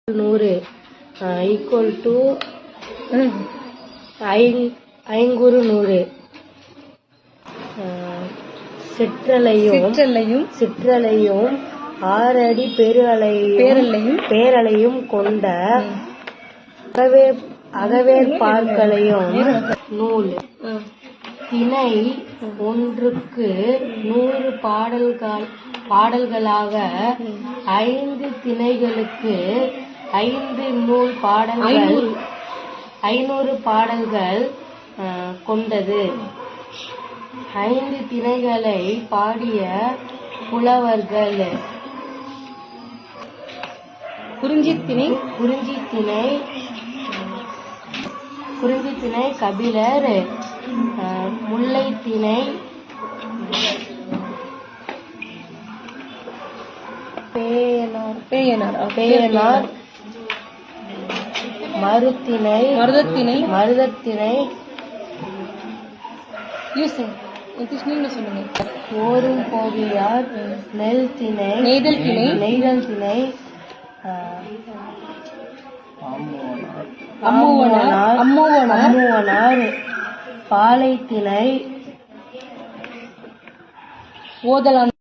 100 equal to ஐங்குறு 100. சிற்றலையும் 6 அடி பேரலையும் கொண்ட அகவேற்பாக்களையும் நூல். திணை ஒன்றுக்கு 100 பாடல்களாக 5 திணைகளுக்கு 5 நூல் பாடல்கள் 500 பாடல்கள் கொண்டது. 5 திணைகளை பாடிய புலவர்கள் குறிஞ்சித்திணை கபிலர், முல்லைத்திணை பேயனார், மருதத்திணை ஓரும் கோவியார், நெய்தல் திணை அம்முவனார், பாலைத்திணை ஓதலான்